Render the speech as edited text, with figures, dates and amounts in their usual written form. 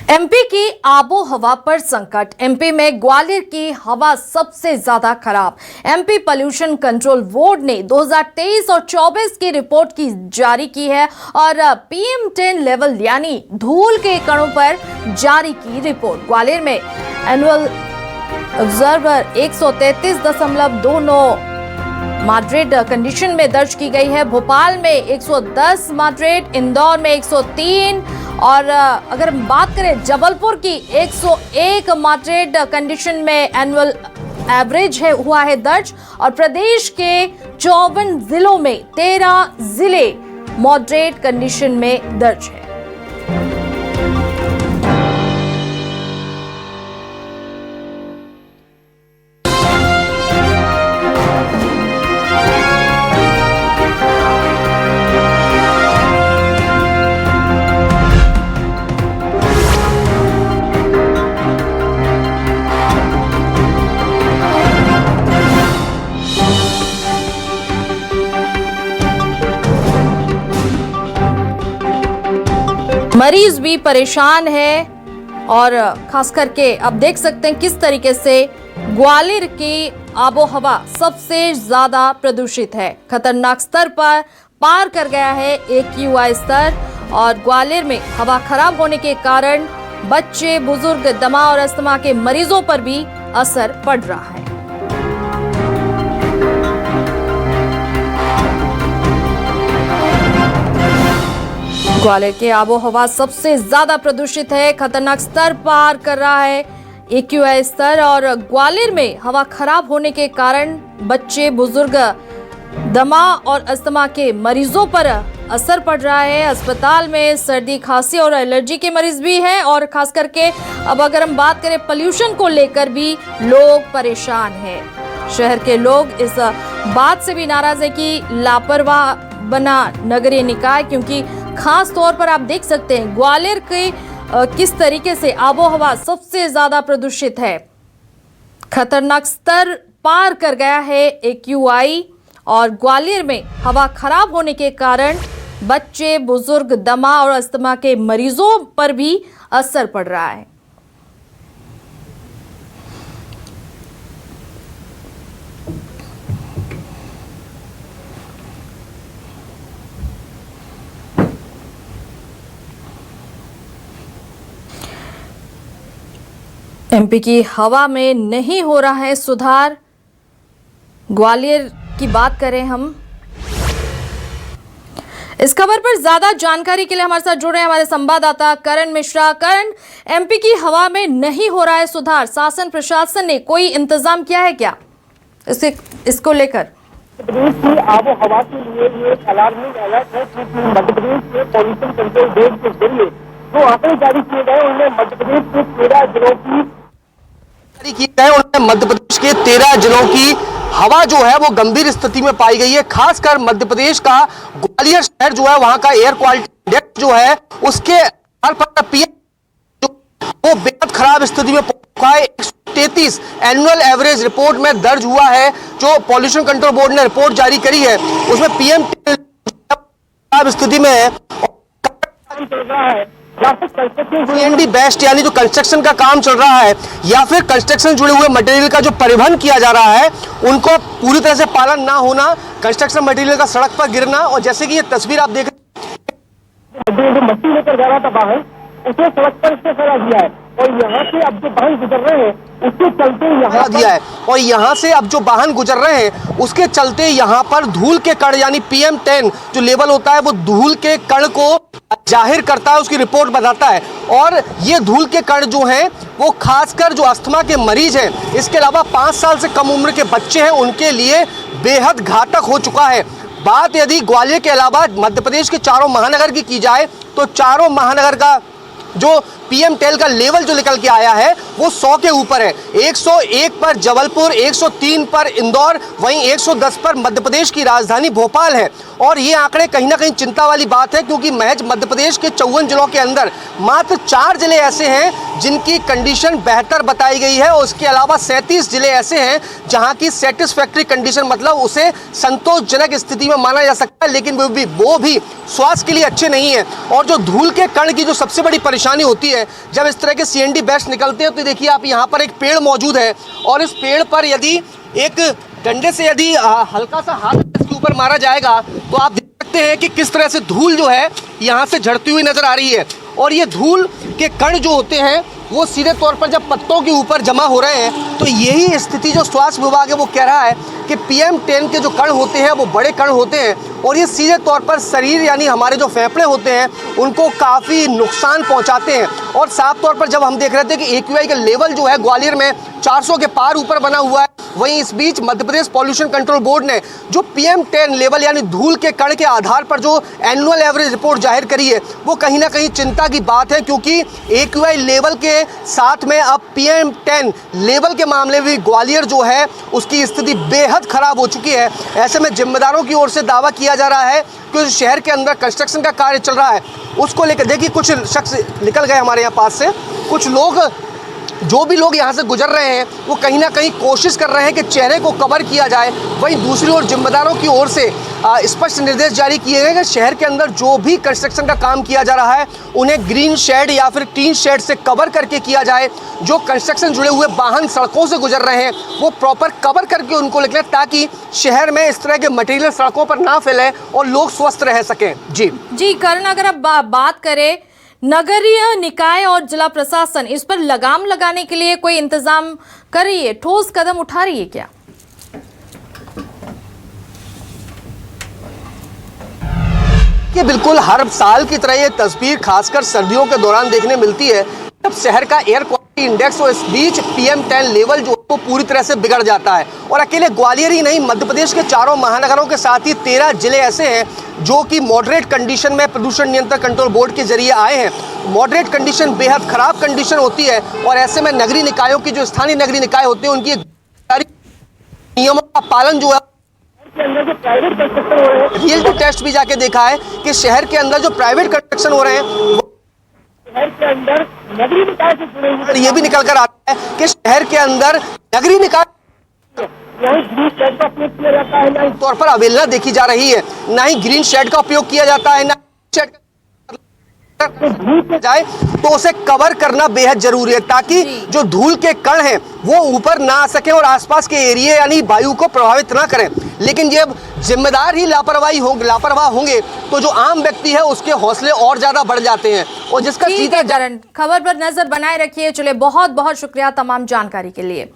MP की आबो हवा पर संकट। एमपी में ग्वालियर की हवा सबसे ज्यादा खराब। एमपी पोल्यूशन कंट्रोल बोर्ड ने 2023 और 24 की रिपोर्ट की जारी की है और PM10 लेवल यानी धूल के कणों पर जारी की रिपोर्ट। ग्वालियर में एनुअल ऑब्जर्वर 133.29 मॉडरेट कंडीशन में दर्ज की गई है। भोपाल में 110 मॉडरेट, इंदौर में 103 और अगर बात करें जबलपुर की 101 मॉडरेट कंडीशन में एनुअल एवरेज हुआ है दर्ज और प्रदेश के 54 जिलों में 13 जिले मॉडरेट कंडीशन में दर्ज है। मरीज भी परेशान है और खास करके अब देख सकते हैं किस तरीके से ग्वालियर की आबोहवा सबसे ज्यादा प्रदूषित है। खतरनाक स्तर पर पार कर गया है AQI स्तर और ग्वालियर में हवा खराब होने के कारण बच्चे, बुजुर्ग, दमा और अस्थमा के मरीजों पर भी असर पड़ रहा है। ग्वालियर के आबोहवा सबसे ज्यादा प्रदूषित है, खतरनाक स्तर पार कर रहा है AQI स्तर और ग्वालियर में हवा खराब होने के कारण बच्चे, बुजुर्ग, दमा और अस्थमा के मरीजों पर असर पड़ रहा है। अस्पताल में सर्दी, खांसी और एलर्जी के मरीज भी हैं और खास करके अब अगर हम बात करें पोल्यूशन को लेकर भी लोग परेशान हैं। शहर के लोग इस बात से भी नाराज है कि लापरवाह बना नगरीय निकाय, क्योंकि खास तौर पर आप देख सकते हैं ग्वालियर के किस तरीके से आबोहवा सबसे ज्यादा प्रदूषित है। खतरनाक स्तर पार कर गया है AQI और ग्वालियर में हवा खराब होने के कारण बच्चे, बुजुर्ग, दमा और अस्थमा के मरीजों पर भी असर पड़ रहा है। एमपी की हवा में नहीं हो रहा है सुधार। ग्वालियर की बात करें हम, इस खबर पर ज्यादा जानकारी के लिए हमारे साथ जुड़े हैं हमारे संवाददाता करण मिश्रा। करण, एमपी की हवा में नहीं हो रहा है सुधार, शासन प्रशासन ने कोई इंतजाम किया है क्या इसको लेकर? मध्य प्रदेश की आबो हवा के लिए ये अलार्मिंग अलर्ट है, क्योंकि मध्य प्रदेश के पॉल्यूशन कंट्रोल बोर्ड के जरिए जो आंकड़े जारी किए गए उनमें मध्य प्रदेश के 13 जिलों की हवा जो है वो गंभीर स्थिति में पाई गई है। खासकर मध्य प्रदेश का ग्वालियर शहर जो है वहां का एयर क्वालिटी इंडेक्स जो है उसके PM वो बेहद खराब स्थिति में पहुंचा है। 133 एनुअल एवरेज रिपोर्ट में दर्ज हुआ है। जो पॉल्यूशन कंट्रोल बोर्ड ने रिपोर्ट जारी करी है उसमें PM10 खराब स्थिति में है। CND बेस्ट यानी जो कंस्ट्रक्शन का काम चल रहा है या फिर कंस्ट्रक्शन जुड़े हुए मटेरियल का जो परिवहन किया जा रहा है उनको पूरी तरह से पालन ना होना, कंस्ट्रक्शन मटेरियल का सड़क पर गिरना और जैसे कि ये तस्वीर आप देख रहे हैं जो मट्टी लेकर जा रहा था वाहन उसे सड़क पर इसने खड़ा दिया है और यहाँ से अब जो वाहन गुजर रहे हैं उसके चलते यहाँ दिया है और यहाँ से अब जो वाहन गुजर रहे हैं उसके चलते यहाँ पर धूल के कण यानी PM10 जो लेवल होता है वो धूल के कण को जाहिर करता है, उसकी रिपोर्ट बताता है। और ये धूल के कण जो हैं वो खासकर जो अस्थमा के मरीज हैं, इसके अलावा 5 साल से कम उम्र के बच्चे हैं, उनके लिए बेहद घातक हो चुका है। बात यदि ग्वालियर के अलावा मध्य प्रदेश के चारों महानगर की जाए तो चारों महानगर का जो PM10 का लेवल जो निकल के आया है वो 100 के ऊपर है। 101 पर जबलपुर, 103 पर इंदौर, वहीं 110 पर मध्य प्रदेश की राजधानी भोपाल है। और ये आंकड़े कहीं ना कहीं चिंता वाली बात है, क्योंकि महज मध्य प्रदेश के 54 जिलों के अंदर मात्र 4 जिले ऐसे हैं जिनकी कंडीशन बेहतर बताई गई है और उसके अलावा 37 जिले ऐसे हैं जहां की सेटिस्फैक्ट्री कंडीशन मतलब उसे संतोषजनक स्थिति में माना जा सकता है, लेकिन वो भी स्वास्थ्य के लिए अच्छे नहीं है। और जो धूल के कण की जो सबसे बड़ी परेशानी होती है है। जब इस तरह के CND बेस्ट निकलते हैं तो देखिए आप यहाँ पर एक पेड़ मौजूद है और इस पेड़ पर यदि एक डंडे से यदि हल्का सा हाथ इसके ऊपर मारा जाएगा तो आप देख सकते हैं कि किस तरह से धूल जो है यहाँ से झड़ती हुई नजर आ रही है। और ये धूल के कण जो होते हैं वो सीधे तौर पर जब पत्तों के ऊपर जमा हो रहे हैं तो यही स्थिति जो स्वास्थ्य विभाग है वो कह रहा है कि PM10 के जो कण होते हैं वो बड़े कण होते हैं और ये सीधे तौर पर शरीर यानी हमारे जो फेफड़े होते हैं उनको काफ़ी नुकसान पहुंचाते हैं। और साफ तौर पर जब हम देख रहे थे कि AQI का लेवल जो है ग्वालियर में 400 के पार ऊपर बना हुआ है, वहीं इस बीच Madhya Pradesh pollution control board ने जो PM10 लेवल यानी धूल के कण के आधार पर जो एनुअल एवरेज रिपोर्ट जाहिर करी है वो कहीं ना कहीं चिंता की बात है, क्योंकि AQI लेवल के साथ में अब PM10 लेवल के मामले में ग्वालियर जो है उसकी स्थिति बेहद खराब हो चुकी है। ऐसे में जिम्मेदारों की ओर से दावा किया जा रहा है कि उस शहर के अंदर कंस्ट्रक्शन का कार्य चल रहा है उसको लेकर देखिए कुछ शख्स निकल गए हमारे यहाँ पास से। कुछ लोग जो भी लोग यहाँ से गुजर रहे हैं वो कहीं ना कहीं कोशिश कर रहे हैं कि चेहरे को कवर किया जाए। वहीं दूसरी ओर जिम्मेदारों की ओर से स्पष्ट निर्देश जारी किए गए कि शहर के अंदर जो भी कंस्ट्रक्शन का काम किया जा रहा है उन्हें ग्रीन शेड या फिर टीन शेड से कवर करके किया जाए। जो कंस्ट्रक्शन जुड़े हुए वाहन सड़कों से गुजर रहे हैं वो प्रॉपर कवर करके उनको निकले ताकि शहर में इस तरह के मटेरियल सड़कों पर ना फैले और लोग स्वस्थ रह सकें। जी करण, अगर अब बात करें नगरीय निकाय और जिला प्रशासन इस पर लगाम लगाने के लिए कोई इंतजाम कर रही है, ठोस कदम उठा रही है क्या? कि बिल्कुल हर साल की तरह ये तस्वीर खासकर सर्दियों के दौरान देखने मिलती है जब शहर का एयर क्वालिटी इंडेक्स और इस बीच PM10 लेवल जो वो पूरी तरह से बिगड़ जाता है। और अकेले ग्वालियर ही नहीं, मध्य प्रदेश के चारों महानगरों के साथ ही 13 जिले ऐसे हैं जो कि मॉडरेट कंडीशन में प्रदूषण नियंत्रण कंट्रोल बोर्ड के जरिए आए हैं। मॉडरेट कंडीशन बेहद खराब कंडीशन होती है और ऐसे में नगरीय निकायों की जो स्थानीय नगरीय निकाय होते हैं उनकी नियमों का पालन जो है रियल टू टेस्ट भी जाके देखा है कि शहर के अंदर जो प्राइवेट कंस्ट्रक्शन हो रहे हैं शहर के अंदर नगरीय निकाय से जुड़े हुए ये भी निकल कर आता है कि शहर के अंदर नगरीय निकाय ग्रीन शेड का उपयोग किया जाता है, ना तौर पर अवहेलना देखी जा रही है, ना ही ग्रीन शेड का उपयोग किया जाता है, ना शेड धूल जाए तो उसे कवर करना बेहद जरूरी है ताकि जो धूल के कण हैं वो ऊपर ना आ सके और आसपास के एरिया यानी वायु को प्रभावित ना करें। लेकिन जब जिम्मेदार ही लापरवाह होंगे तो जो आम व्यक्ति है उसके हौसले और ज्यादा बढ़ जाते हैं और जिसका सीधा खबर पर नजर बनाए रखिए। चले, बहुत बहुत शुक्रिया तमाम जानकारी के लिए।